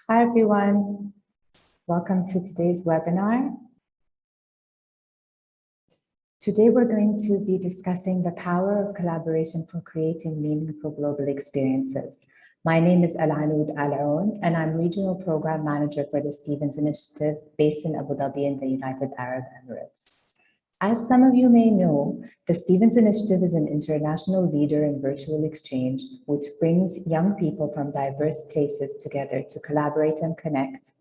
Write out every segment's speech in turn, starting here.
Hi, everyone. Welcome to today's webinar. Today, we're going to be discussing the power of collaboration for creating meaningful global experiences. My name is Al-Anud Al-Aoun, and I'm Regional Program Manager for the Stevens Initiative based in Abu Dhabi in the United Arab Emirates. As some of you may know, the Stevens Initiative is an international leader in virtual exchange, which brings young people from diverse places together to collaborate and connect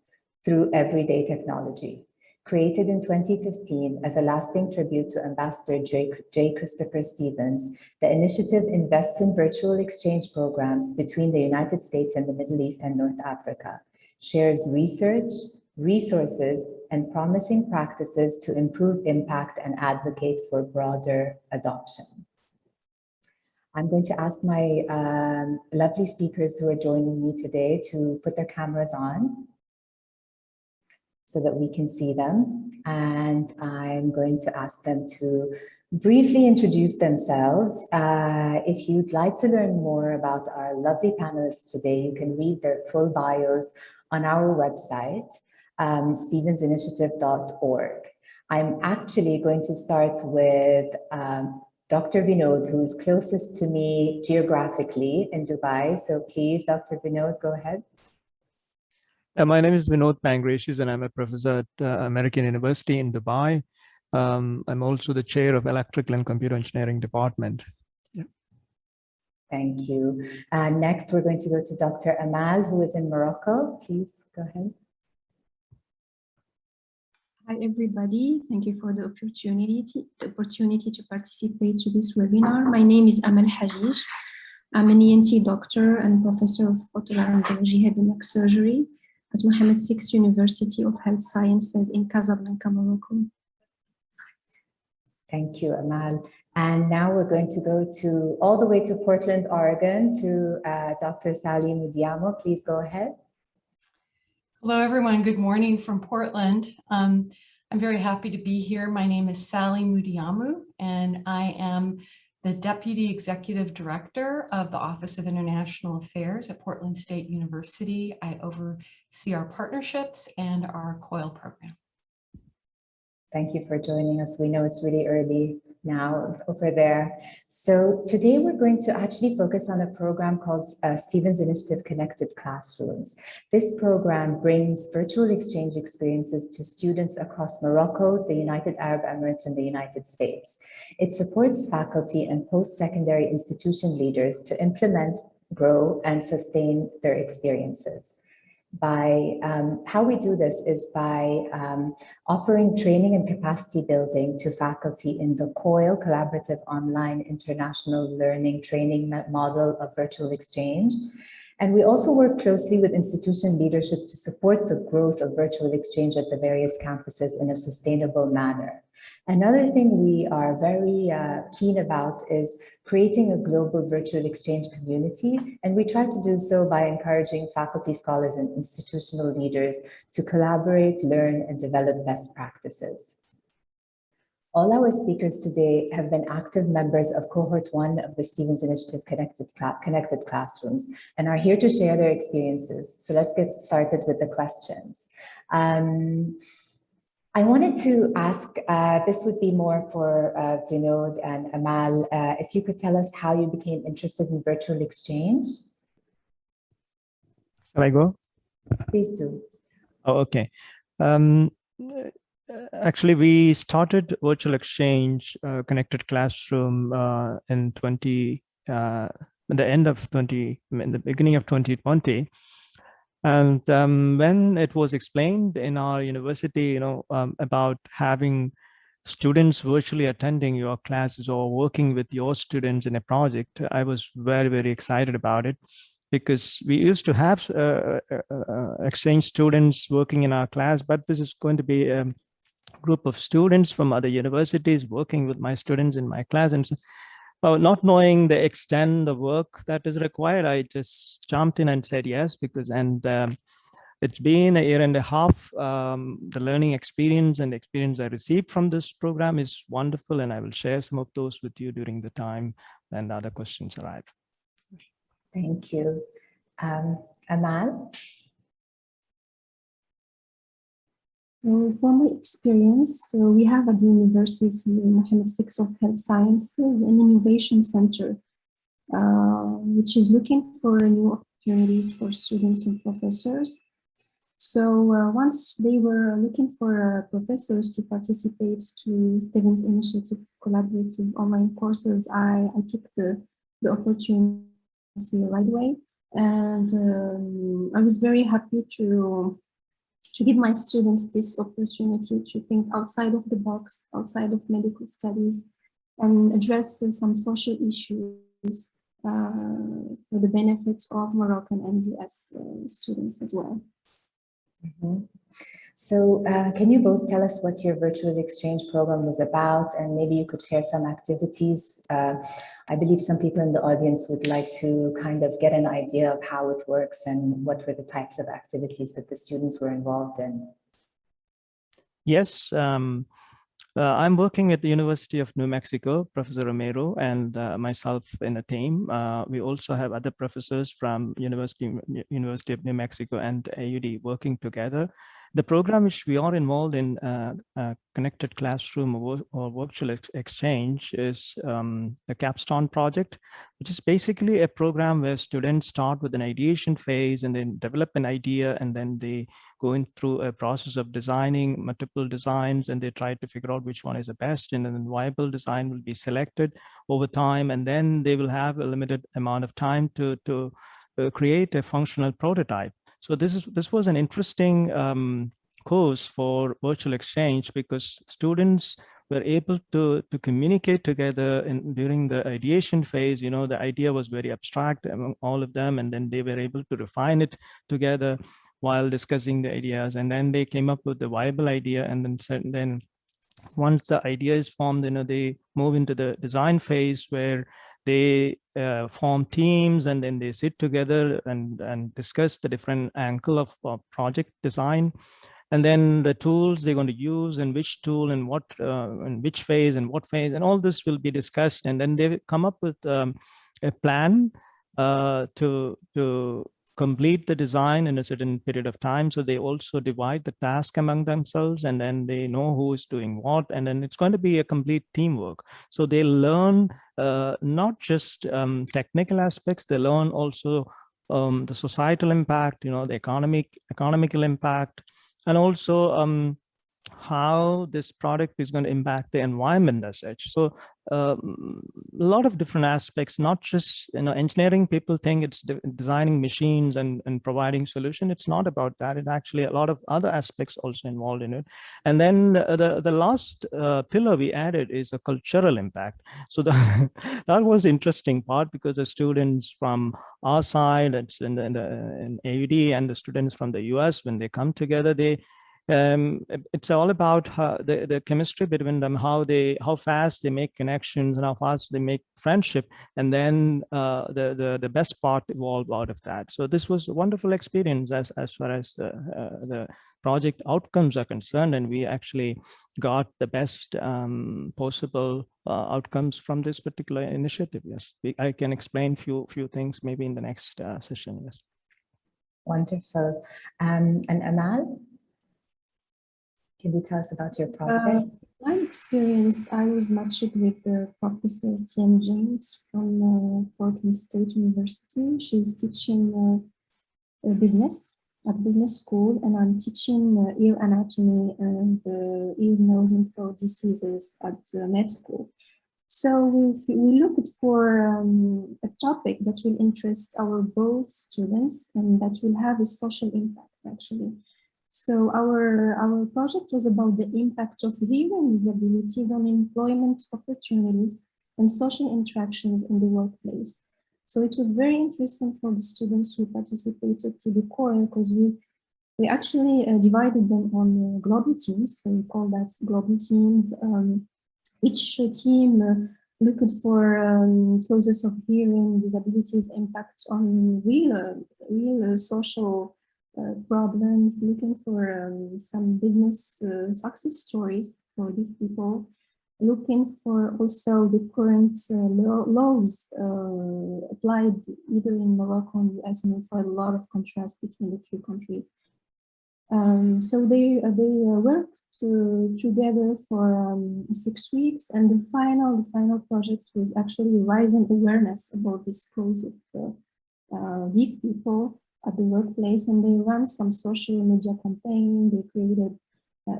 through everyday technology. Created in 2015 as a lasting tribute to Ambassador J. Christopher Stevens, the initiative invests in virtual exchange programs between the United States and the Middle East and North Africa, shares research, resources, and promising practices to improve impact and advocate for broader adoption. I'm going to ask my lovely speakers who are joining me today to put their cameras on so that we can see them. And I'm going to ask them to briefly introduce themselves. If you'd like to learn more about our lovely panelists today, you can read their full bios on our website, stevensinitiative.org. I'm actually going to start with Dr. Vinod, who is closest to me geographically in Dubai. So please, Dr. Vinod, go ahead. My name is Vinod Pangrecius, and I'm a professor at American University in Dubai. I'm also the chair of Electrical and Computer Engineering Department. Yeah. Thank you. Next, we're going to go to Dr. Amal, who is in Morocco. Please go ahead. Hi, everybody. Thank you for the opportunity to participate to this webinar. My name is Amal Hajij. I'm an ENT doctor and professor of otolaryngology head and neck surgery at Mohammed VI University of Health Sciences in Casablanca, Morocco. Thank you, Amal. And now we're going to go to all the way to Portland, Oregon, to Dr. Salim Mudiamo. Please go ahead. Hello, everyone. Good morning from Portland. I'm very happy to be here. My name is Salim Mudiamo, and I am the Deputy Executive Director of the Office of International Affairs at Portland State University. I oversee our partnerships and our COIL program. Thank you for joining us. We know it's really early now over there. So today we're going to actually focus on a program called Stevens Initiative Connected Classrooms. This program brings virtual exchange experiences to students across Morocco, the United Arab Emirates, and the United States. It supports faculty and post-secondary institution leaders to implement, grow, and sustain their experiences. How we do this is by offering training and capacity building to faculty in the COIL, Collaborative Online International Learning Training Model of Virtual Exchange. And we also work closely with institution leadership to support the growth of virtual exchange at the various campuses in a sustainable manner. Another thing we are very keen about is creating a global virtual exchange community, and we try to do so by encouraging faculty, scholars, and institutional leaders to collaborate, learn, and develop best practices. All our speakers today have been active members of Cohort 1 of the Stevens Initiative Connected Classrooms and are here to share their experiences. So let's get started with the questions. I wanted to ask, this would be more for Vinod and Amal, if you could tell us how you became interested in virtual exchange. Shall I go? Please do. Oh, okay. Actually, we started virtual exchange connected classroom in the beginning of 2020. And when it was explained in our university, about having students virtually attending your classes or working with your students in a project, I was very, very excited about it, because we used to have exchange students working in our class, but this is going to be a group of students from other universities working with my students in my class. And so, not knowing the extent of work that is required, I just jumped in and said yes, because it's been a year and a half. The learning experience and the experience I received from this program is wonderful, and I will share some of those with you during the time when other questions arrive. Thank you. Amal? So from my experience, so we have at the University Mohammed VI of Health Sciences an innovation center, which is looking for new opportunities for students and professors. So once they were looking for professors to participate to Stevens Initiative collaborative online courses, I took the opportunity right away. And I was very happy to give my students this opportunity to think outside of the box, outside of medical studies, and address some social issues for the benefit of Moroccan and US students as well. Mm-hmm. So can you both tell us what your virtual exchange program was about, and maybe you could share some activities? I believe some people in the audience would like to kind of get an idea of how it works and what were the types of activities that the students were involved in. Yes, I'm working at the University of New Mexico, Professor Romero, and myself in a team. We also have other professors from University of New Mexico and AUD working together. The program which we are involved in, Connected Classroom or Virtual Exchange, is the capstone project, which is basically a program where students start with an ideation phase and then develop an idea, and then they going through a process of designing multiple designs, and they try to figure out which one is the best, and then viable design will be selected over time, and then they will have a limited amount of time to create a functional prototype. So this was an interesting course for virtual exchange, because students were able to communicate together during the ideation phase. You know, the idea was very abstract among all of them, and then they were able to refine it together while discussing the ideas, and then they came up with the viable idea, and then once the idea is formed, you know, they move into the design phase where they form teams, and then they sit together and discuss the different angle of project design, and then the tools they're going to use, and which tool and what and which phase and what phase, and all this will be discussed, and then they come up with a plan to complete the design in a certain period of time. So they also divide the task among themselves, and then they know who is doing what, and then it's going to be a complete teamwork. So they learn not just technical aspects, they learn also the societal impact, you know, the economical impact, and also how this product is going to impact the environment as such. So a lot of different aspects, not just, you know, engineering. People think it's designing machines and providing solution. It's not about that. It's actually a lot of other aspects also involved in it. And then the last pillar we added is a cultural impact. So that was interesting part, because the students from our side, it's in AUD, and the students from the US, when they come together, it's all about the chemistry between them, how fast they make connections and how fast they make friendship, and then the best part evolved out of that. So this was a wonderful experience as far as the project outcomes are concerned, and we actually got the best possible outcomes from this particular initiative. Yes, I can explain few things maybe in the next session. Yes. Wonderful. And Amal, can you tell us about your project? My experience, I was matched with Professor Tian James from Portland State University. She's teaching business at business school, and I'm teaching ear anatomy and ear, nose, and throat diseases at med school. So we looked for a topic that will interest our both students and that will have a social impact, actually. So our project was about the impact of hearing disabilities on employment opportunities and social interactions in the workplace. So it was very interesting for the students who participated to the core, because we actually divided them on global teams. So we call that global teams. Each team looked for causes of hearing disabilities impact on real social problems, looking for some business success stories for these people, looking for also the current laws applied either in Morocco and US, and we find a lot of contrast between the two countries. So they worked together for 6 weeks, and the final project was actually raising awareness about this cause of these people at the workplace, and they ran some social media campaign. They created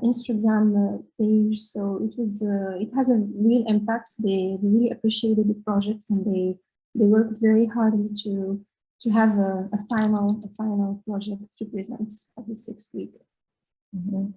Instagram page, so it has a real impact. They really appreciated the project, and they worked very hard to have a final project to present at the 6th week. Mm-hmm.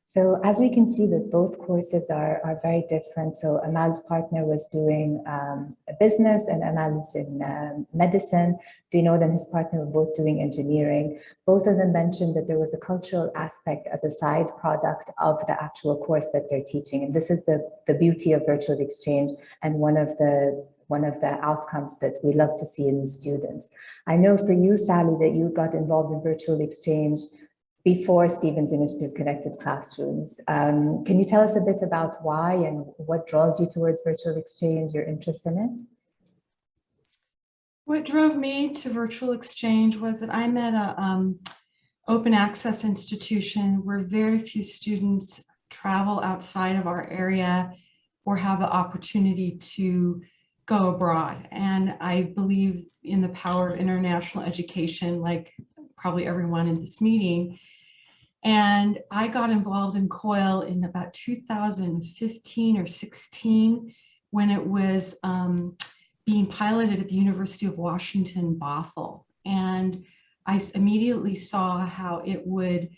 So as we can see that both courses are very different. So Amal's partner was doing a business and Amal is in medicine. Vinod and his partner were both doing engineering. Both of them mentioned that there was a cultural aspect as a side product of the actual course that they're teaching. And this is the beauty of virtual exchange and one of the outcomes that we love to see in the students. I know for you, Sally, that you got involved in virtual exchange before Stephen's Initiative Connected Classrooms. Can you tell us a bit about why and what draws you towards virtual exchange, your interest in it? What drove me to virtual exchange was that I'm at a open access institution where very few students travel outside of our area or have the opportunity to go abroad. And I believe in the power of international education, like probably everyone in this meeting. And I got involved in COIL in about 2015 or 16 when it was being piloted at the University of Washington, Bothell. And I immediately saw how it would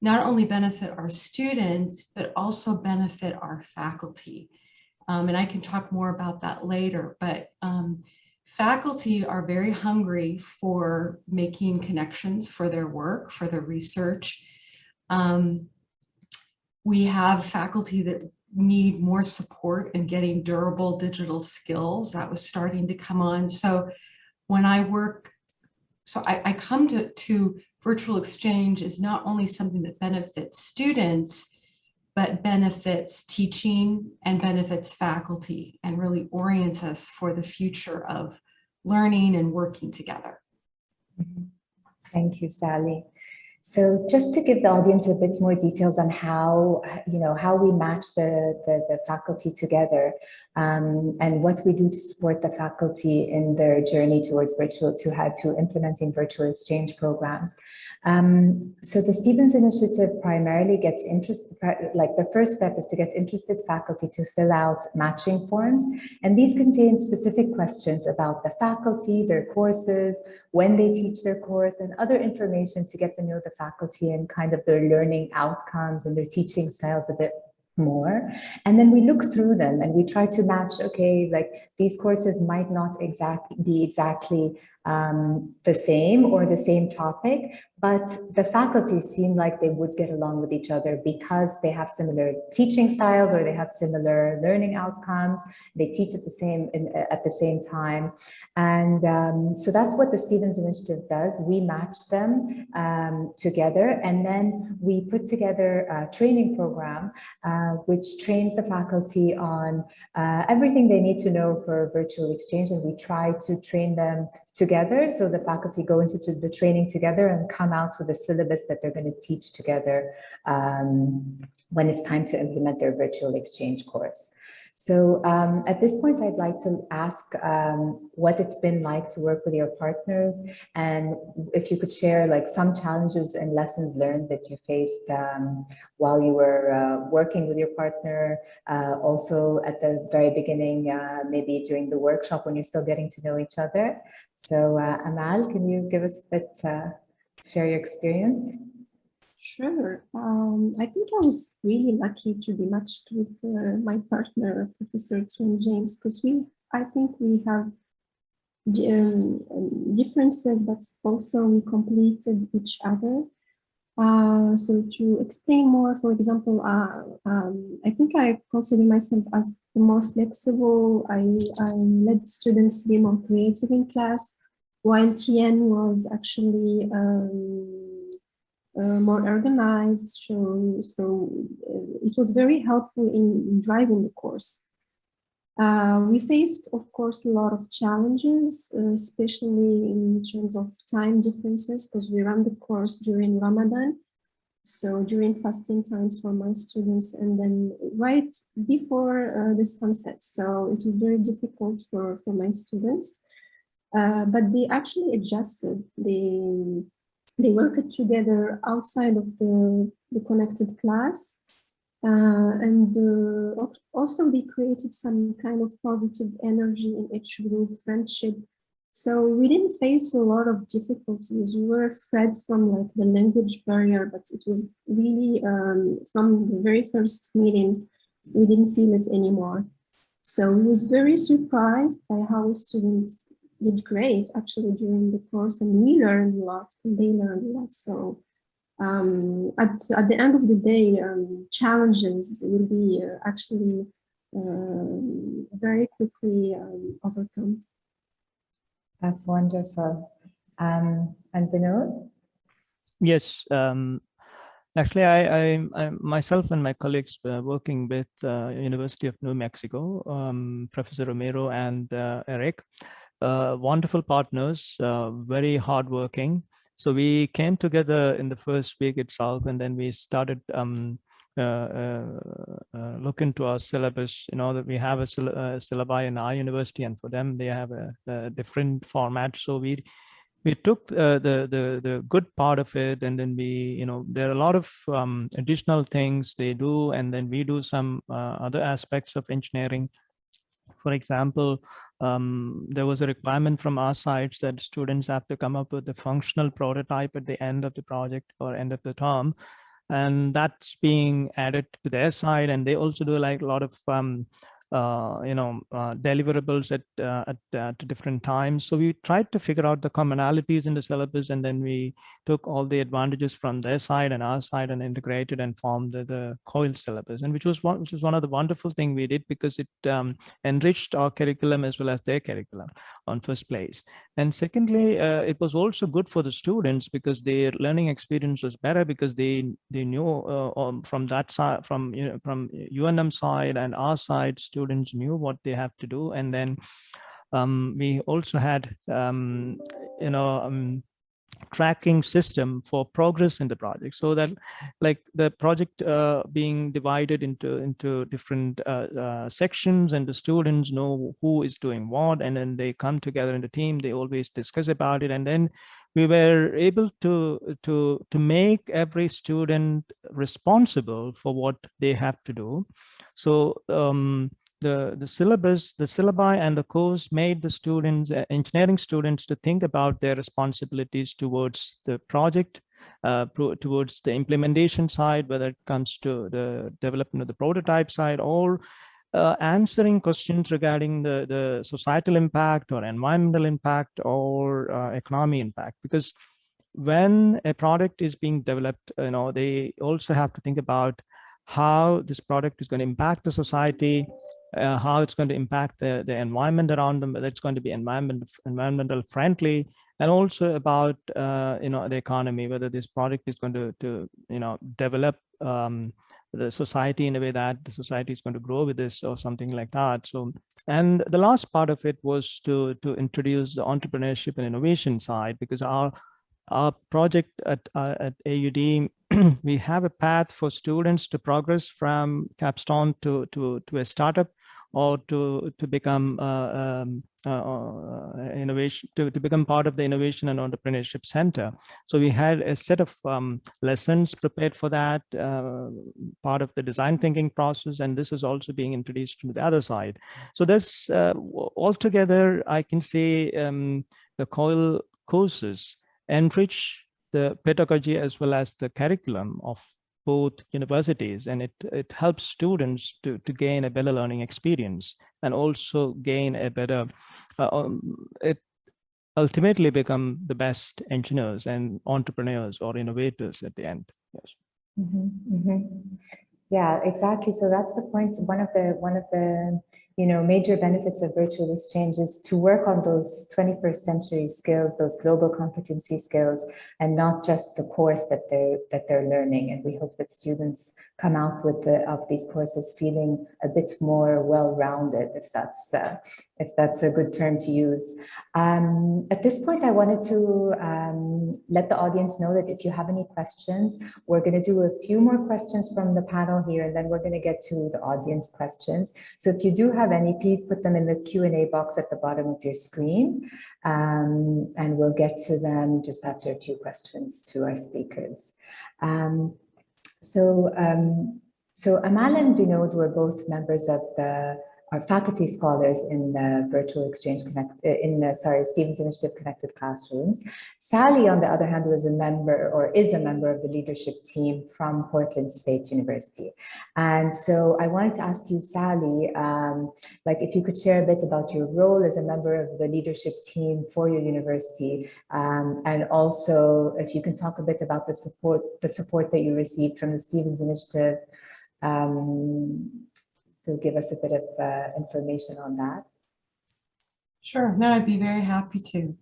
not only benefit our students, but also benefit our faculty. And I can talk more about that later, but faculty are very hungry for making connections for their work, for their research. We have faculty that need more support in getting durable digital skills. That was starting to come on. So when I work, I come to virtual exchange is not only something that benefits students, but benefits teaching and benefits faculty and really orients us for the future of learning and working together. Thank you, Sally. So just to give the audience a bit more details on how we match the faculty together and what we do to support the faculty in their journey towards implementing virtual exchange programs. So the Stevens Initiative primarily gets the first step is to get interested faculty to fill out matching forms. And these contain specific questions about the faculty, their courses, when they teach their course, and other information to get to know the faculty and kind of their learning outcomes and their teaching styles a bit more. And then we look through them and we try to match, okay, like these courses might not be exactly the same or the same topic, but the faculty seem like they would get along with each other because they have similar teaching styles or they have similar learning outcomes. They teach at the same time. And so that's what the Stevens Initiative does. We match them together, and then we put together a training program which trains the faculty on everything they need to know for virtual exchange, and we try to train them together. So the faculty go into the training together and come out with a syllabus that they're going to teach together when it's time to implement their virtual exchange course. So at this point, I'd like to ask what it's been like to work with your partners, and if you could share like some challenges and lessons learned that you faced while you were working with your partner, also at the very beginning, maybe during the workshop when you're still getting to know each other. So Amal, can you give us a bit, share your experience? Sure. I think I was really lucky to be matched with my partner, Professor Tim James, because I think we have differences, but also we completed each other. So to explain more, for example, I think I consider myself as more flexible. I led students to be more creative in class, while Tien was actually more organized, so it was very helpful in driving the course. We faced, of course, a lot of challenges, especially in terms of time differences, because we ran the course during Ramadan. So during fasting times for my students, and then right before the sunset. So it was very difficult for my students, but they actually adjusted. They worked together outside of the connected class. And also they created some kind of positive energy in each group, friendship. So we didn't face a lot of difficulties. We were afraid from like the language barrier, but it was really from the very first meetings, we didn't feel it anymore. So I was very surprised by how students did great actually during the course, and we learned a lot and they learned a lot. So at the end of the day, challenges will be actually very quickly overcome. That's wonderful. And Vinod? Yes. Actually, I myself and my colleagues were working with University of New Mexico, Professor Romero and Eric, wonderful partners, very hardworking. So we came together in the first week itself, and then we started look into our syllabus. You know that we have a syllabi in our university, and for them they have a different format. So we took the good part of it, and then there are a lot of additional things they do, and then we do some other aspects of engineering. For example, there was a requirement from our sides that students have to come up with a functional prototype at the end of the project or end of the term, and that's being added to their side. And they also do like a lot of deliverables at different times. So we tried to figure out the commonalities in the syllabus, and then we took all the advantages from their side and our side and integrated and formed the COIL syllabus, and which was one of the wonderful things we did, because it enriched our curriculum as well as their curriculum on first place. And secondly, it was also good for the students because their learning experience was better, because they knew from that side, from UNM side and our side, students knew what they have to do. And then we also had tracking system for progress in the project, so that like the project being divided into different sections, and the students know who is doing what, and then they come together in the team, they always discuss about it, and then we were able to make every student responsible for what they have to do. So the syllabus, the syllabi and the course made the students, engineering students, to think about their responsibilities towards the project, towards the implementation side, whether it comes to the development of the prototype side, or answering questions regarding the societal impact or environmental impact or economy impact. Because when a product is being developed, they also have to think about how this product is going to impact the society, how it's going to impact the environment around them, whether it's going to be environmental friendly, and also about the economy, whether this product is going to develop the society in a way that the society is going to grow with this or something like that. So, and the last part of it was to introduce the entrepreneurship and innovation side, because our project at AUD, we have a path for students to progress from capstone to a startup, or to become innovation, to become part of the innovation and entrepreneurship center. So we had a set of lessons prepared for that, part of the design thinking process, and this is also being introduced to the other side. So this altogether, I can say the COIL courses enrich the pedagogy as well as the curriculum of both universities, and it helps students to gain a better learning experience, and also gain a better, it ultimately become the best engineers and entrepreneurs or innovators at the end. Yes. Mm-hmm, mm-hmm. Yeah, exactly. So that's the point. One of the major benefits of virtual exchange is to work on those 21st century skills, those global competency skills, and not just the course that they're learning. And we hope that students come out of these courses feeling a bit more well-rounded, if that's a good term to use. At this point, I wanted to let the audience know that if you have any questions, we're going to do a few more questions from the panel here, and then we're going to get to the audience questions. So if you do have any, please put them in the Q&A box at the bottom of your screen, and we'll get to them just after a few questions to our speakers. So Amal and Vinod were both members of our faculty scholars in the Virtual Exchange Stevens Initiative Connected Classrooms. Sally, on the other hand, is a member of the leadership team from Portland State University. And so I wanted to ask you, Sally, if you could share a bit about your role as a member of the leadership team for your university, and also if you can talk a bit about the support that you received from the Stevens Initiative. So give us a bit of information on that. Sure, no, I'd be very happy to.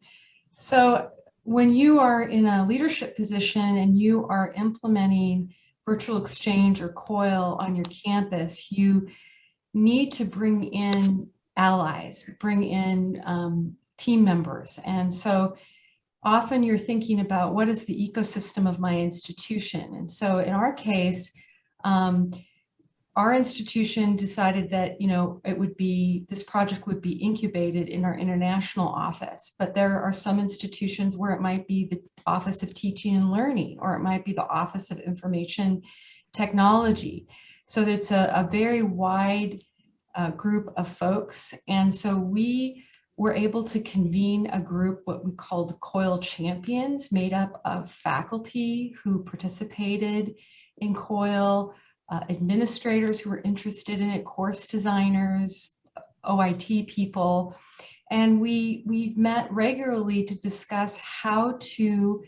So when you are in a leadership position and you are implementing virtual exchange or COIL on your campus, you need to bring in allies, bring in team members. And so often you're thinking about what is the ecosystem of my institution. And so in our case, our institution decided that, this project would be incubated in our international office, but there are some institutions where it might be the Office of Teaching and Learning, or it might be the Office of Information Technology. So it's a very wide group of folks. And so we were able to convene a group, what we called COIL champions, made up of faculty who participated in COIL, administrators who were interested in it, course designers, OIT people, and we met regularly to discuss how to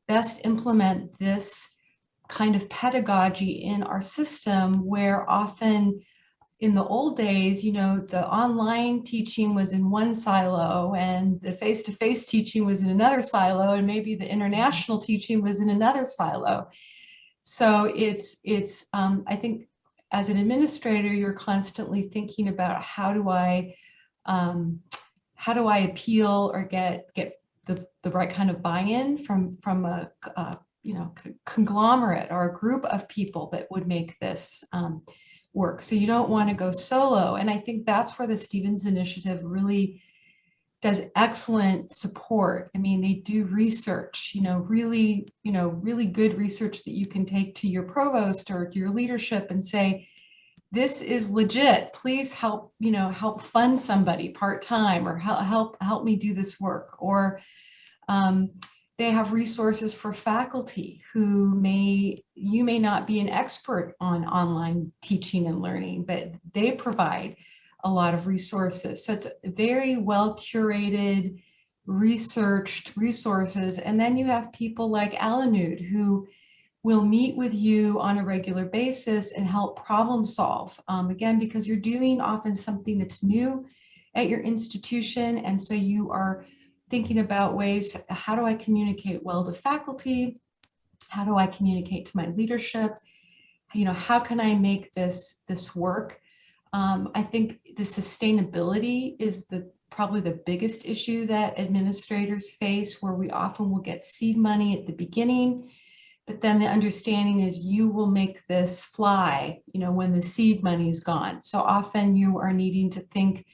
best implement this kind of pedagogy in our system, where often in the old days, the online teaching was in one silo and the face-to-face teaching was in another silo, and maybe the international teaching was in another silo. So I think as an administrator, you're constantly thinking about how do I appeal or get the right kind of buy-in from a conglomerate or a group of people that would make this work. So you don't want to go solo. And I think that's where the Stevens Initiative really does excellent support. I mean, they do research, really good research that you can take to your provost or your leadership and say, this is legit. Please help fund somebody part-time, or help me do this work. Or they have resources for faculty who you may not be an expert on online teaching and learning, but they provide a lot of resources. So it's very well curated, researched resources. And then you have people like Alanud who will meet with you on a regular basis and help problem solve. Again, because you're doing often something that's new at your institution. And so you are thinking about ways, how do I communicate well to faculty? How do I communicate to my leadership? How can I make this work? I think the sustainability is probably the biggest issue that administrators face, where we often will get seed money at the beginning, but then the understanding is you will make this fly, when the seed money is gone. So often you are needing to think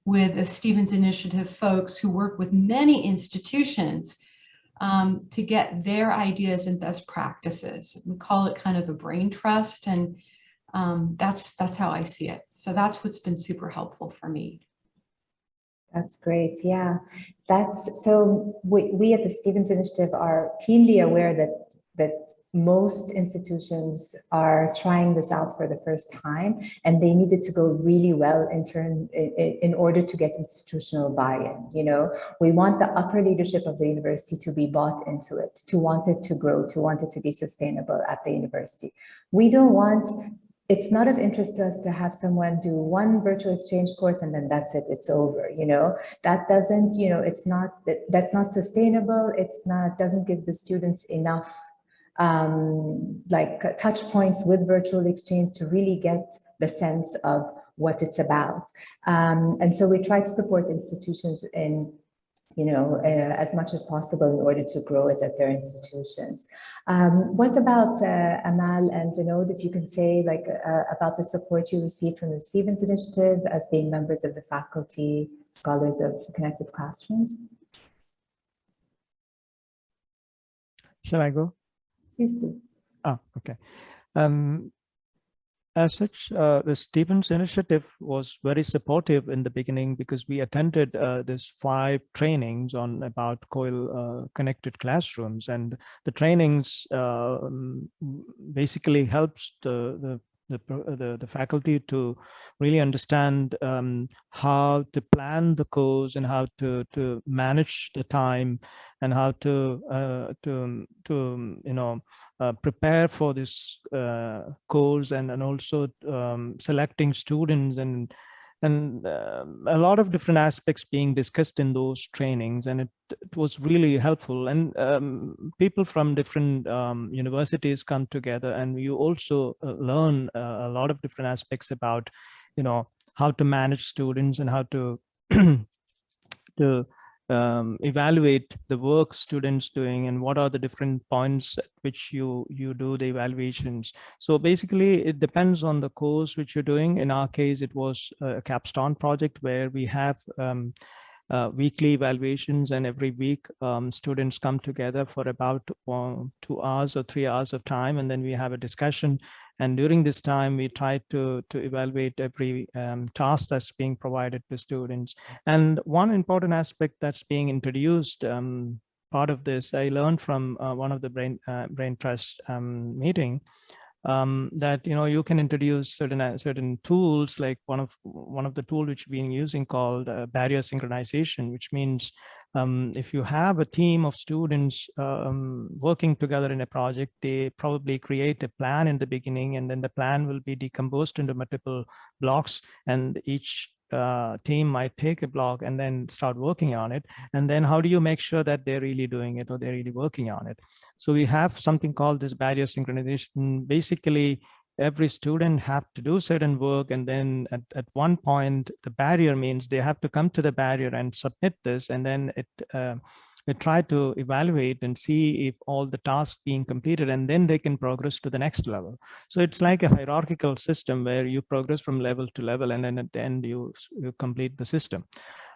with the Stevens Initiative folks who work with many institutions to get their ideas and best practices. We call it kind of a brain trust, and that's how I see it. So that's what's been super helpful for me. That's great. Yeah, so we at the Stevens Initiative are keenly aware that most institutions are trying this out for the first time, and they needed to go really well in order to get institutional buy-in. We want the upper leadership of the university to be bought into it, to want it to grow, to want it to be sustainable at the university. We don't want it's not of interest to us to have someone do one virtual exchange course and then that's it, it's over, that doesn't, that's not sustainable. It's not, doesn't give the students enough like touch points with virtual exchange to really get the sense of what it's about. And so we try to support institutions in as much as possible in order to grow it at their institutions. What about Amal and Vinod, if you can say like about the support you received from the Stevens Initiative as being members of the faculty, scholars of Connected Classrooms? Shall I go? Please do. Okay. As such, the Stevens Initiative was very supportive in the beginning because we attended this 5 trainings on about COIL connected classrooms, and the trainings basically helps the faculty to really understand how to plan the course and how to manage the time and how to prepare for this course, and also selecting students and a lot of different aspects being discussed in those trainings, and it was really helpful. And people from different universities come together, and you also learn a lot of different aspects about, how to manage students and how to evaluate the work students doing and what are the different points at which you do the evaluations. So basically it depends on the course which you're doing. In our case, it was a capstone project where we have weekly evaluations, and every week students come together for about 2 hours or 3 hours of time, and then we have a discussion. And during this time, we try to evaluate every task that's being provided to students. And one important aspect that's being introduced, part of this, I learned from one of the brain trust meeting, that you can introduce certain tools, like one of the tools which we've been using called barrier synchronization, which means if you have a team of students working together in a project, they probably create a plan in the beginning, and then the plan will be decomposed into multiple blocks, and each team might take a block and then start working on it. And then how do you make sure that they're really doing it or they're really working on it? So we have something called this barrier synchronization. Basically, every student have to do certain work, and then at one point, the barrier means they have to come to the barrier and submit this, and then we try to evaluate and see if all the tasks being completed, and then they can progress to the next level. So it's like a hierarchical system where you progress from level to level, and then at the end you complete the system.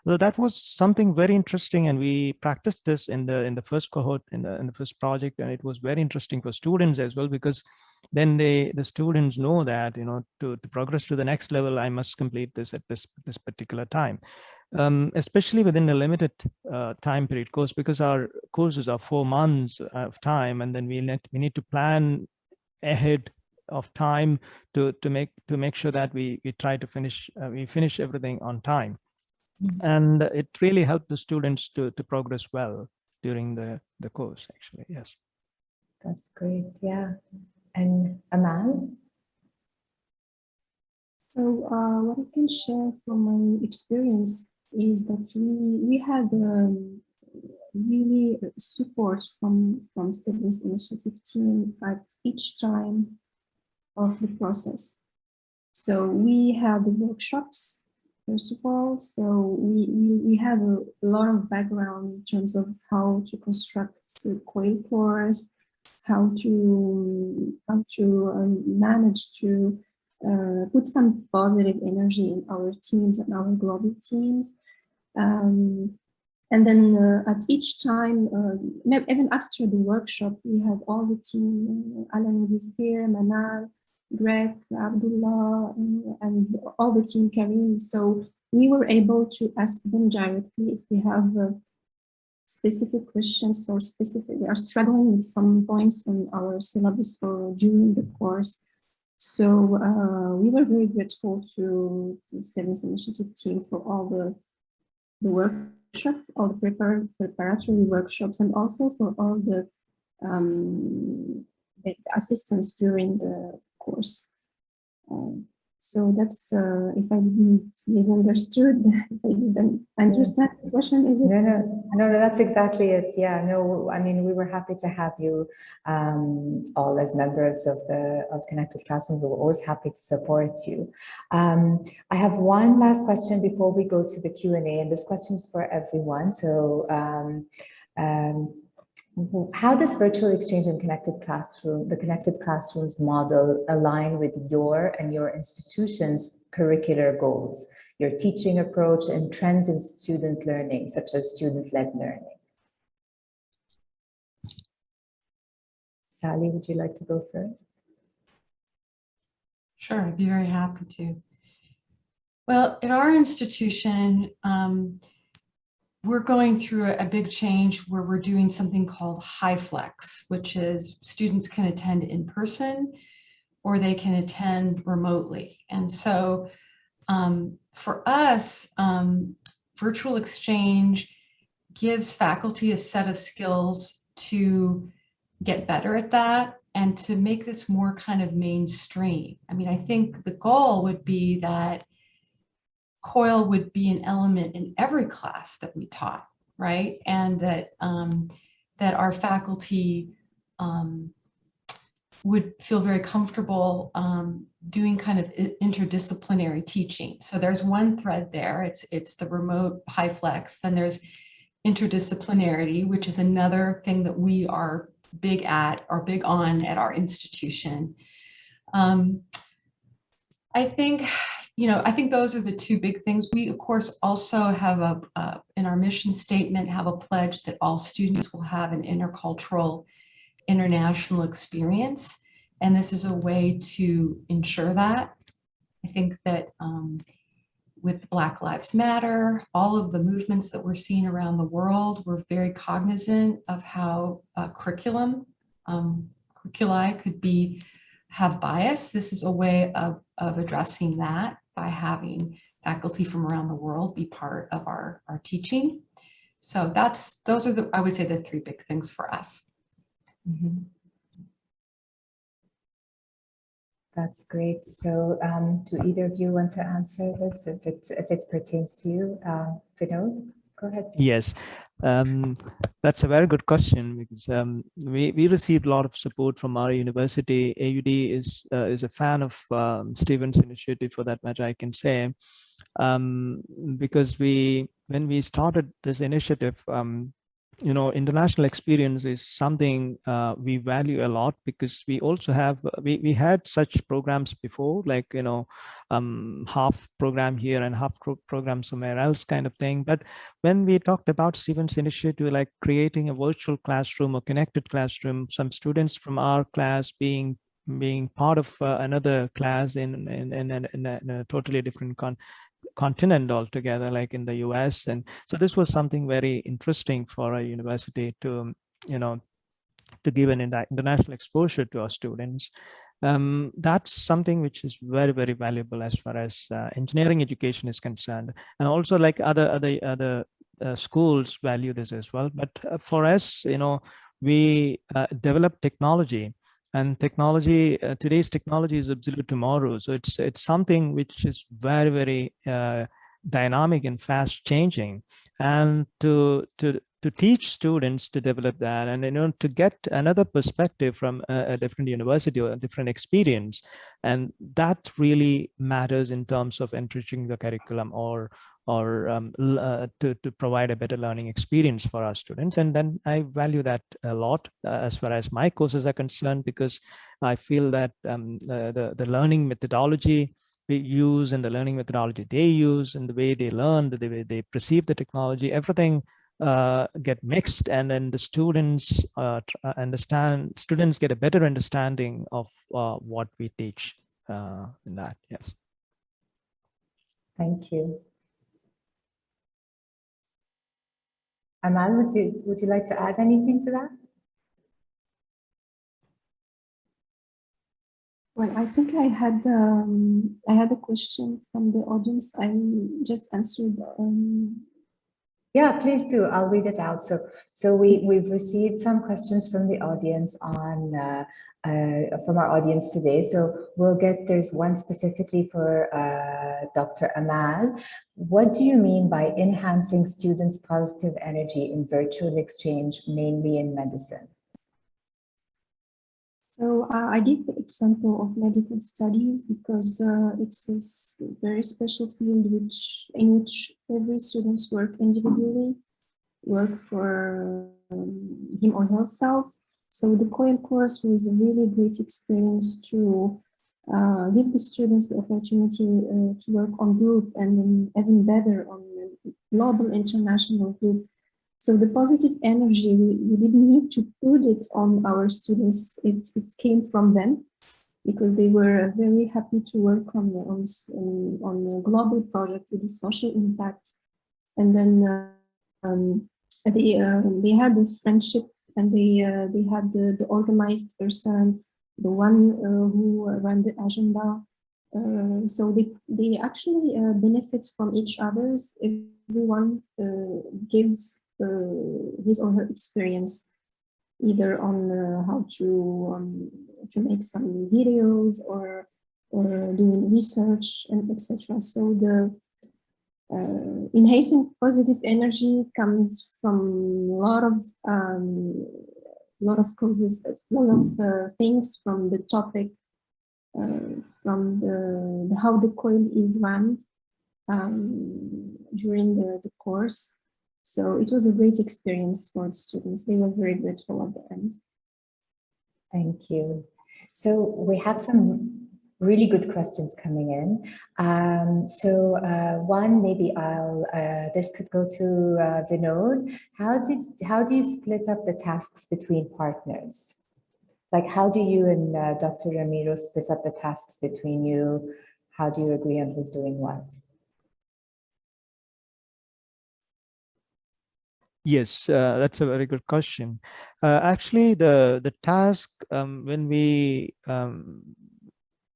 So that was something very interesting, and we practiced this in the first cohort, in the first project, and it was very interesting for students as well, because then the students know that to progress to the next level, I must complete this at this particular time. Especially within a limited time period course, because our courses are 4 months of time, and then we need to plan ahead of time to make sure that we try to finish everything on time. And it really helped the students to progress well during the course, actually. Yes. That's great. Yeah. And Amal? So what I can share from my experience is that we had really support from Stevens Initiative team at each time of the process. So we had the workshops, first of all. So we have a lot of background in terms of how to construct the COIL course, how to manage to put some positive energy in our teams and our global teams. And then at each time, even after the workshop, we had all the team, Alan is here, Manal, Greg, Abdullah, and all the team Karim. So we were able to ask them directly if we have specific questions or we are struggling with some points on our syllabus or during the course. So we were very grateful to the Stevens Initiative team for all the workshop, all the preparatory workshops, and also for all the assistance during the course. So that's, if I didn't misunderstood, if I didn't understand the question, is it? No, that's exactly it. Yeah, no, I mean, we were happy to have you all as members of Connected Classroom. We were always happy to support you. I have one last question before we go to the Q&A, and this question is for everyone. So how does virtual exchange and the Connected Classrooms model align with your and your institution's curricular goals, your teaching approach, and trends in student learning, such as student-led learning? Sally, would you like to go first? Sure, I'd be very happy to. Well, at our institution, we're going through a big change where we're doing something called HighFlex, which is students can attend in person or they can attend remotely. And so for us, virtual exchange gives faculty a set of skills to get better at that and to make this more kind of mainstream. I mean, I think the goal would be that COIL would be an element in every class that we taught, right? And that that our faculty would feel very comfortable doing kind of interdisciplinary teaching. So there's one thread there. It's the remote HighFlex. Then there's interdisciplinarity, which is another thing that we are big at or big on at our institution. I think those are the two big things. We, of course, also have in our mission statement, have a pledge that all students will have an intercultural, international experience. And this is a way to ensure that. I think that with Black Lives Matter, all of the movements that we're seeing around the world, we're very cognizant of how curriculi could have bias. This is a way of addressing that by having faculty from around the world be part of our teaching. So those are I would say the three big things for us. Mm-hmm. That's great. So do either of you want to answer this if it pertains to you? Vinod, go ahead. Yes, that's a very good question because we received a lot of support from our university. AUD is a fan of Stephen's initiative, for that matter, I can say, because when we started this initiative, international experience is something we value a lot, because we also have we had such programs before, like half program here and half program somewhere else kind of thing. But when we talked about Stephen's initiative, like creating a virtual classroom or connected classroom, some students from our class being part of another class in a totally different continent altogether, like in the US. And so this was something very interesting for a university to give an international exposure to our students. That's something which is very, very valuable as far as engineering education is concerned, and also like other schools value this as well. But for us, we develop technology. And technology, today's technology is obsolete tomorrow. So it's something which is very, very dynamic and fast changing. And to teach students to develop that, and to get another perspective from a different university or a different experience, and that really matters in terms of enriching the curriculum or to provide a better learning experience for our students. And then I value that a lot as far as my courses are concerned, because I feel that the learning methodology we use and the learning methodology they use and the way they learn, the way they perceive the technology, everything get mixed, and then the students students get a better understanding of what we teach in that. Yes. Thank you. Amal, would you like to add anything to that? Well, I think I had a question from the audience. I just answered Yeah, please do. I'll read it out. So we've received some questions from the audience on from our audience today. So there's one specifically for Dr. Amal. What do you mean by enhancing students' positive energy in virtual exchange, mainly in medicine? So I give the example of medical studies because it's a very special field in which every students work individually, work for him or herself. So the COIL course was a really great experience to give the students the opportunity to work on group and then even better on global international group. So the positive energy, we didn't need to put it on our students. It came from them because they were very happy to work on a global project with a social impact. And then they had the friendship, and they had the organized person, the one who ran the agenda. So they actually benefit from each other's. Everyone gives his or her experience, either on how to make some videos or doing research and etc. So the enhancing positive energy comes from a lot of causes, a lot of things, from the topic, from the how the coil is run during the course. So it was a great experience for the students. They were very grateful at the end. Thank you. So we have some really good questions coming in. One, maybe this could go to Vinod. How do you split up the tasks between partners? Like, how do you and Dr. Ramiro split up the tasks between you? How do you agree on who's doing what? Yes, that's a very good question. Actually, the task when we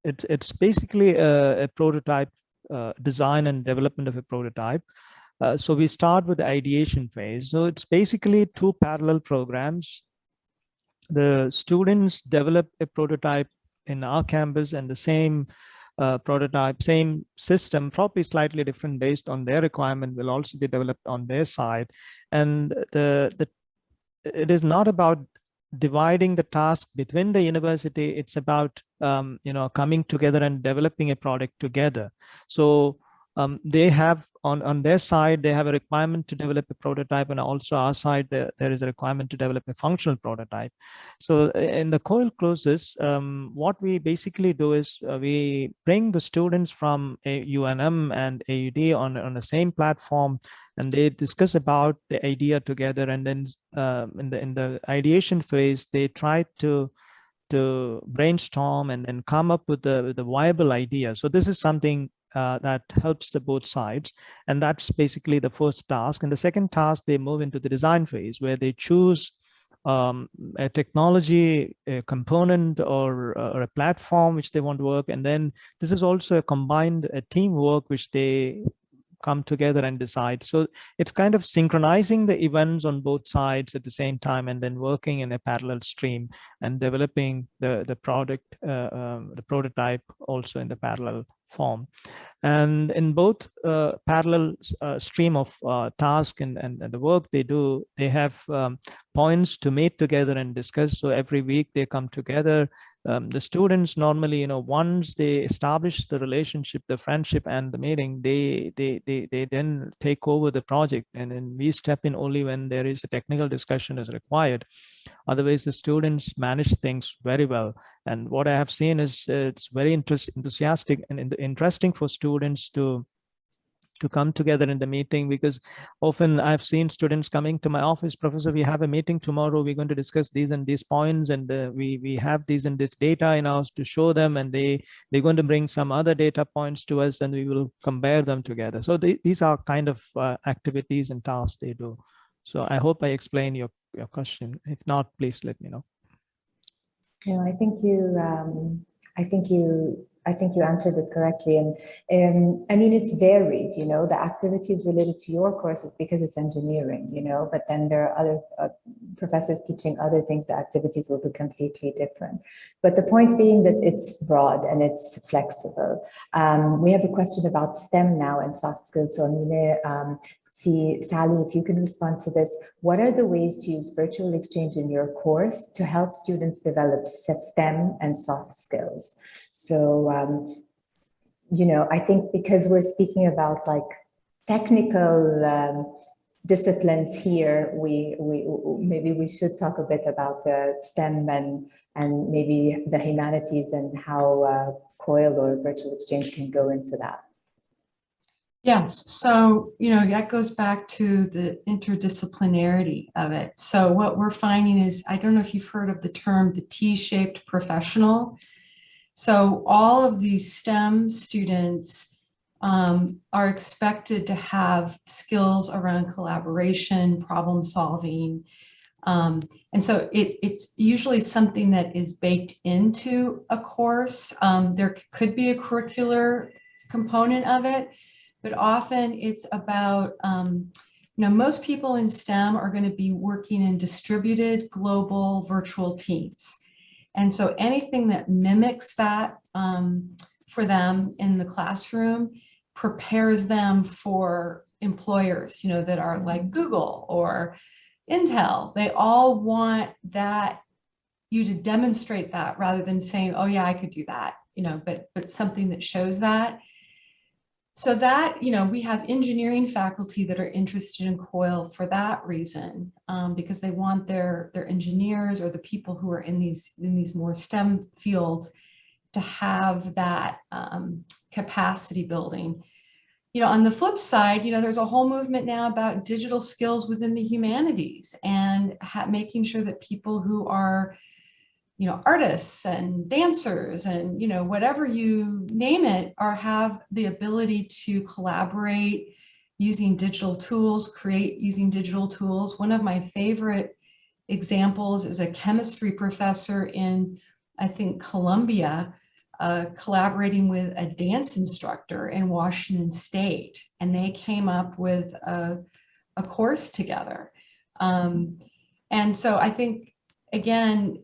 it's basically a prototype design and development of a prototype. So we start with the ideation phase. So it's basically two parallel programs. The students develop a prototype in our campus, and the same prototype, same system, probably slightly different based on their requirement, will also be developed on their side. And it is not about dividing the task between the university. It's about coming together and developing a product together. So they have on their side, they have a requirement to develop a prototype, and also our side, there is a requirement to develop a functional prototype. So in the COIL courses, what we basically do is we bring the students from UNM and AUD on the same platform, and they discuss about the idea together. And then in the ideation phase, they try to brainstorm and then come up with the viable idea. So this is something that helps the both sides, and that's basically the first task. And the second task, they move into the design phase, where they choose a technology, a component, or a platform which they want to work. And then this is also a combined teamwork which they come together and decide. So it's kind of synchronizing the events on both sides at the same time, and then working in a parallel stream and developing the product, the prototype, also in the parallel form. And in both parallel stream of task and the work they do, they have points to meet together and discuss. So every week they come together. The students normally, once they establish the relationship, the friendship, and the meeting, they then take over the project, and then we step in only when there is a technical discussion is required. Otherwise, the students manage things very well. And what I have seen is it's very enthusiastic and interesting for students to come together in the meeting, because often I've seen students coming to my office, "Professor, we have a meeting tomorrow. We're going to discuss these and these points, and we have these and this data in ours to show them, and they're going to bring some other data points to us, and we will compare them together." So these are kind of activities and tasks they do. So I hope I explained your question. If not, please let me know. I think you I think you answered this correctly. And I mean, it's varied, you know, the activities related to your courses because it's engineering, you know, but then there are other professors teaching other things, the activities will be completely different. But the point being that it's broad and it's flexible. We have a question about STEM now and soft skills. So Amine, see, Sally, if you can respond to this, what are the ways to use virtual exchange in your course to help students develop STEM and soft skills? So, you know, I think because we're speaking about like technical disciplines here, maybe we should talk a bit about the STEM and maybe the humanities and how COIL or virtual exchange can go into that. Yes, so, you know, that goes back to the interdisciplinarity of it. So what we're finding is, I don't know if you've heard of the term, the T-shaped professional. So all of these STEM students are expected to have skills around collaboration, problem solving. And so it's usually something that is baked into a course. There could be a curricular component of it, but often it's about, you know, most people in STEM are going to be working in distributed global virtual teams. And so anything that mimics that for them in the classroom prepares them for employers, you know, that are like Google or Intel. They all want that, you to demonstrate that rather than saying, oh yeah, I could do that, you know, but something that shows that. So that, you know, we have engineering faculty that are interested in COIL for that reason, because they want their engineers or the people who are in these more STEM fields to have that capacity building. You know, on the flip side, you know, there's a whole movement now about digital skills within the humanities and making sure that people who are, you know, artists and dancers and, you know, whatever you name it, have the ability to collaborate using digital tools, create using digital tools. One of my favorite examples is a chemistry professor in, I think, Columbia, collaborating with a dance instructor in Washington State. And they came up with a course together. And so I think, again,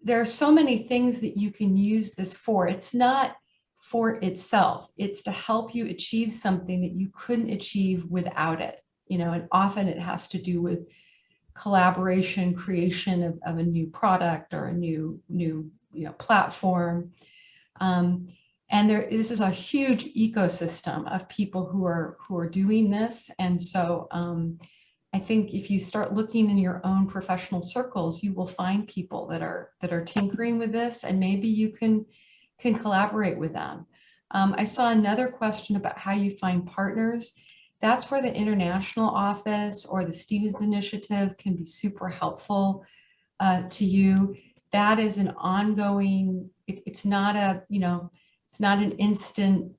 there are so many things that you can use this for. It's not for itself. It's to help you achieve something that you couldn't achieve without it. You know, and often it has to do with collaboration, creation of a new product or a new platform. And this is a huge ecosystem of people who are doing this. And so I think if you start looking in your own professional circles, you will find people that are tinkering with this, and maybe you can collaborate with them. I saw another question about how you find partners. That's where the international office or the Stevens Initiative can be super helpful to you. That is an ongoing, it's not a, you know, it's not an instant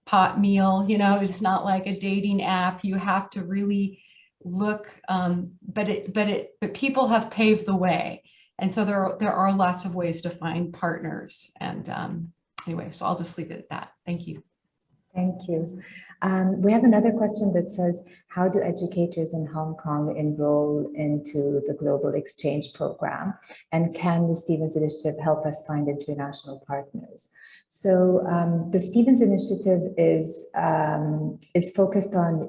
pot meal, you know, it's not like a dating app. You have to really look, but people have paved the way. And so there are lots of ways to find partners. And anyway, so I'll just leave it at that. Thank you. Thank you. We have another question that says, how do educators in Hong Kong enroll into the Global Exchange Program? And can the Stevens Initiative help us find international partners? So the Stevens Initiative is focused on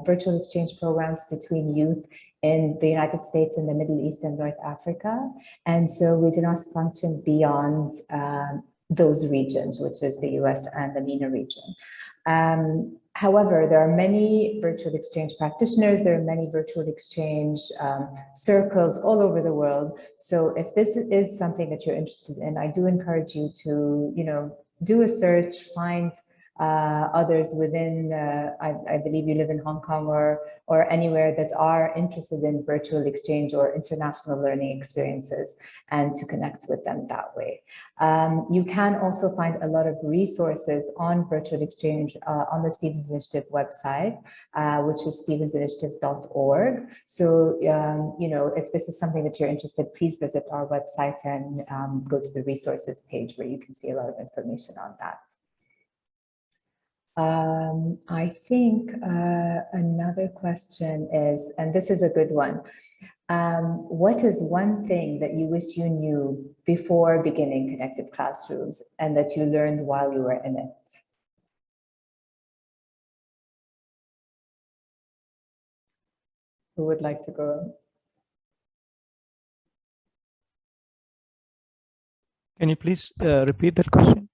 virtual exchange programs between youth in the United States and the Middle East and North Africa. And so we do not function beyond those regions, which is the US and the MENA region. However, there are many virtual exchange practitioners, there are many virtual exchange circles all over the world. So if this is something that you're interested in, I do encourage you to, you know, do a search, find others within, I believe you live in Hong Kong or anywhere that are interested in virtual exchange or international learning experiences, and to connect with them that way. You can also find a lot of resources on virtual exchange on the Stevens Initiative website, which is stevensinitiative.org. So, you know, if this is something that you're interested, please visit our website and go to the resources page where you can see a lot of information on that. I think another question is, and this is a good one. What is one thing that you wish you knew before beginning Connected Classrooms and that you learned while you were in it? Who would like to go? Can you please repeat that question?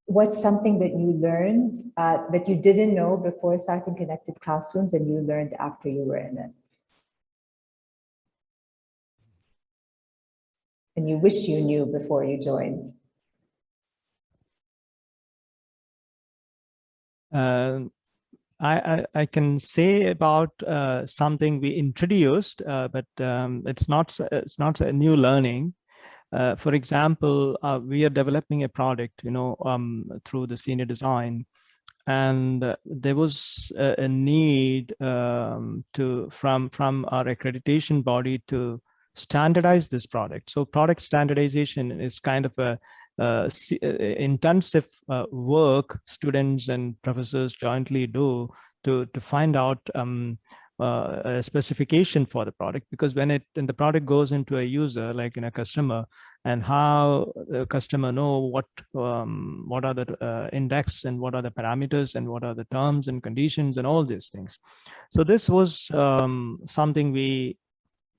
What's something that you learned that you didn't know before starting Connected Classrooms and you learned after you were in it? And you wish you knew before you joined? I can say about something we introduced, but it's not a new learning. For example, we are developing a product, you know, through the senior design, and there was a need from our accreditation body to standardize this product. So product standardization is kind of a intensive work students and professors jointly do to find out a specification for the product, because when the product goes into a user, like in a customer, and how the customer know what are the index and what are the parameters and what are the terms and conditions and all these things. So this was something we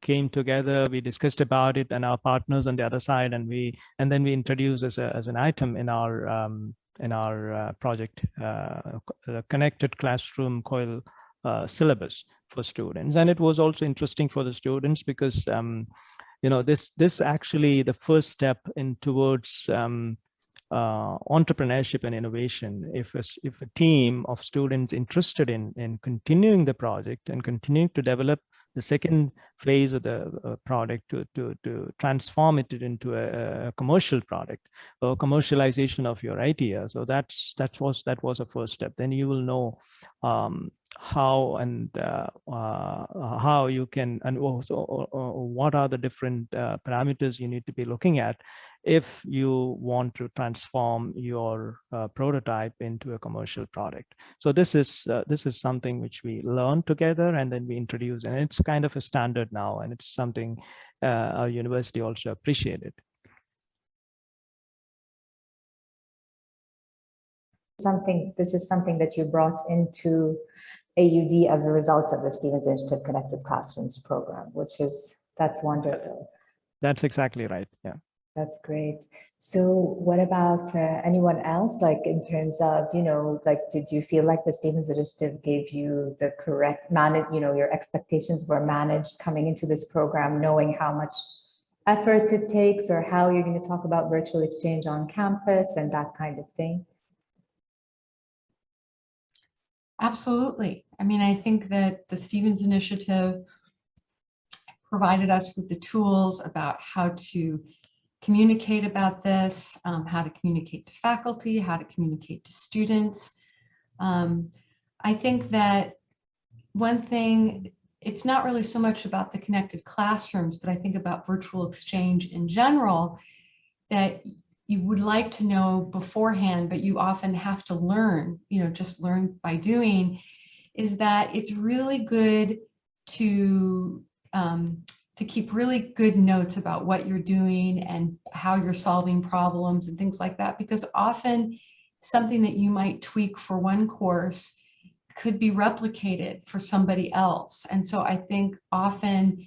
came together, we discussed about it, and our partners on the other side, and then we introduced as an item in our project, the Connected Classroom COIL syllabus for students. And it was also interesting for the students because you know, this actually the first step in towards entrepreneurship and innovation. If a team of students interested in continuing the project and continuing to develop the second phase of the product to transform it into a commercial product or commercialization of your idea. So that was a first step. Then you will know how and how you can, and also what are the different parameters you need to be looking at if you want to transform your prototype into a commercial product. So this is something which we learned together and then we introduce, and it's kind of a standard now, and it's something our university also appreciated. This is something that you brought into AUD as a result of the Stevens Initiative Connected Classrooms program, that's wonderful. That's exactly right. Yeah. That's great. So what about anyone else, like in terms of, you know, like, did you feel like the Stevens Initiative gave you the correct you know, your expectations were managed coming into this program, knowing how much effort it takes or how you're going to talk about virtual exchange on campus and that kind of thing? Absolutely. I mean, I think that the Stevens Initiative provided us with the tools about how to communicate about this, how to communicate to faculty, how to communicate to students. I think that one thing, it's not really so much about the connected classrooms, but I think about virtual exchange in general, that you would like to know beforehand, but you often have to learn, you know, just learn by doing, is that it's really good to keep really good notes about what you're doing and how you're solving problems and things like that, because often something that you might tweak for one course could be replicated for somebody else. And so I think often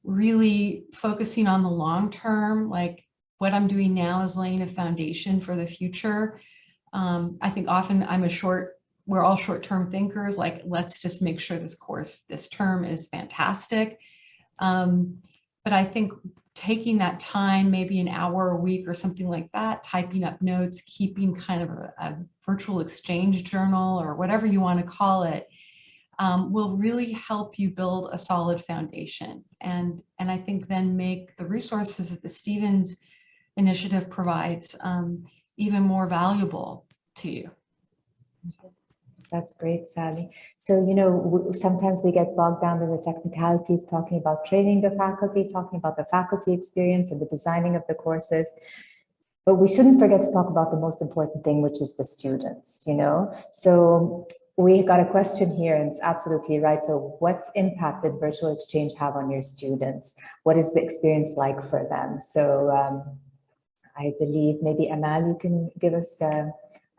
really focusing on the long term, like what I'm doing now is laying a foundation for the future. I think often we're all short-term thinkers, like, let's just make sure this term is fantastic. But I think taking that time, maybe an hour a week or something like that, typing up notes, keeping kind of a virtual exchange journal or whatever you want to call it, will really help you build a solid foundation. And I think then make the resources that the Stevens Initiative provides even more valuable to you. That's great, Sally. So, you know, sometimes we get bogged down in the technicalities, talking about training the faculty, talking about the faculty experience and the designing of the courses. But we shouldn't forget to talk about the most important thing, which is the students, you know? So we got a question here, and it's absolutely right. So what impact did virtual exchange have on your students? What is the experience like for them? So I believe maybe Amal, you can give us,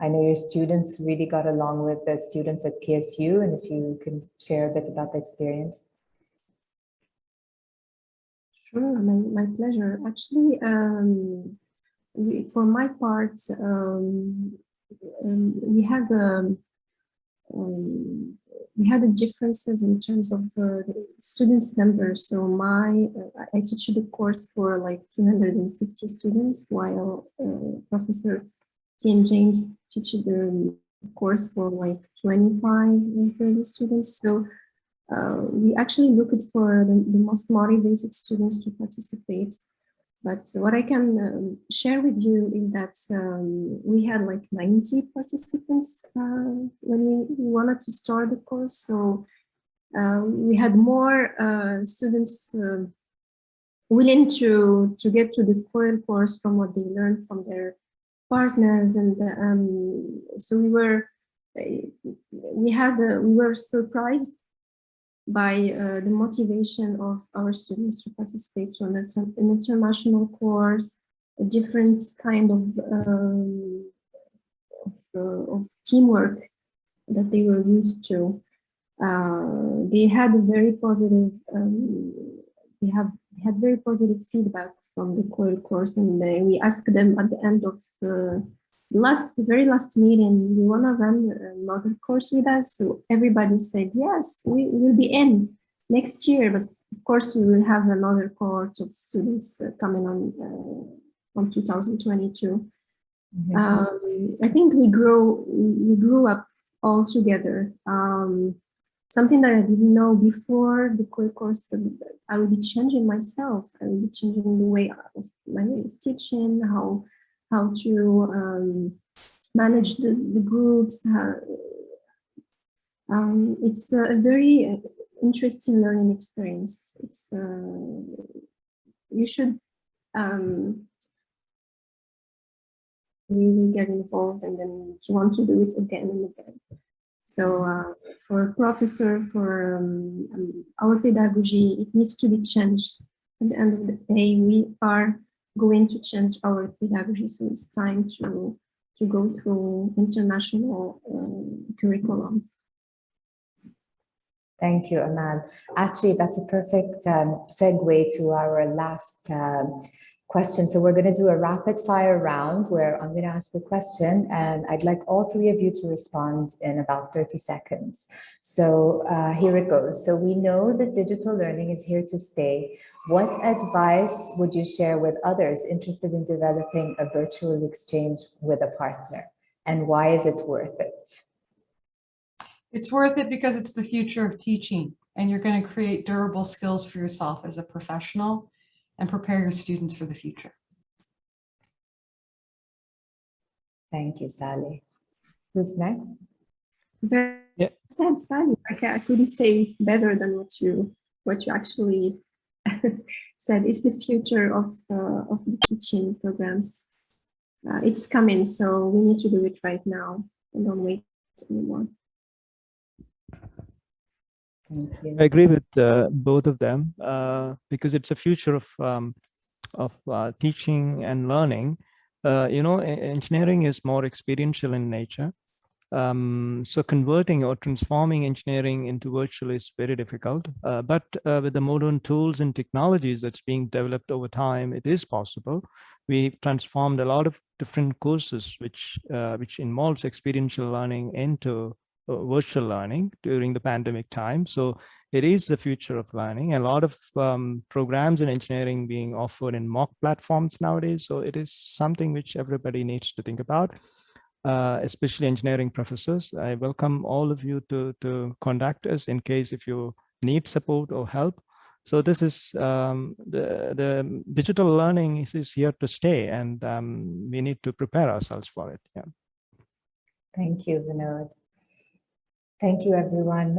I know your students really got along with the students at PSU, and if you can share a bit about the experience. Sure, my pleasure. Actually, for my part, we had the differences in terms of the students numbers. So I teach the course for like 250 students, while Professor T. James teaches the course for like 25 and 30 students. So we actually looked for the most motivated students to participate. But what I can share with you is that we had like 90 participants when we wanted to start the course. So we had more students willing to get to the core course from what they learned from their partners, and so we were surprised by the motivation of our students to participate to an international course, a different kind of teamwork that they were used to. They had a very positive. They had very positive feedback from the core course, and we asked them at the end of the very last meeting, we want to run another course with us. So everybody said, yes, we will be in next year. But of course, we will have another cohort of students coming on 2022. I think we grew up all together. Something that I didn't know before the core course, I will be changing myself. I will be changing the way of my way of teaching, how to manage the groups. It's a very interesting learning experience. It's you should really get involved and then want to do it again and again. So for a professor, for our pedagogy, it needs to be changed. At the end of the day, we are going to change our pedagogy, so it's time to go through international curriculum. Thank you, Amal. Actually, that's a perfect segue to our last question. So we're going to do a rapid fire round where I'm going to ask a question and I'd like all three of you to respond in about 30 seconds. So here it goes. So we know that digital learning is here to stay. What advice would you share with others interested in developing a virtual exchange with a partner? And why is it worth it? It's worth it because it's the future of teaching, and you're going to create durable skills for yourself as a professional and prepare your students for the future. Thank you, Sally. Who's next? Very sad, Sally. I couldn't say better than what you actually said. It's the future of the teaching programs. It's coming, so we need to do it right now and don't wait anymore. I agree with both of them because it's a future of teaching and learning. You know, engineering is more experiential in nature. So converting or transforming engineering into virtual is very difficult. But with the modern tools and technologies that's being developed over time, it is possible. We've transformed a lot of different courses which involves experiential learning into virtual learning during the pandemic time. So it is the future of learning. A lot of programs in engineering being offered in mock platforms nowadays. So it is something which everybody needs to think about, especially engineering professors. I welcome all of you to contact us in case if you need support or help. So this is the digital learning is here to stay, and we need to prepare ourselves for it. Yeah. Thank you, Vinod. Thank you, everyone.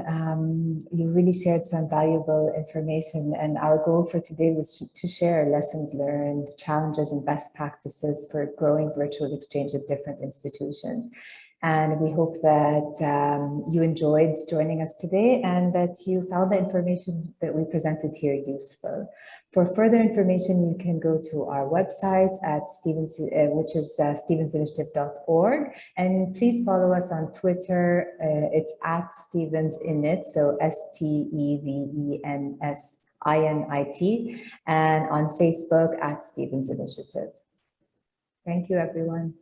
You really shared some valuable information, and our goal for today was to share lessons learned, challenges, and best practices for growing virtual exchange at different institutions. And we hope that you enjoyed joining us today and that you found the information that we presented here useful. For further information, you can go to our website at which is stevensinitiative.org. And please follow us on Twitter. It's at StevensInit, so STEVENSINIT, and on Facebook at Stevens Initiative. Thank you, everyone.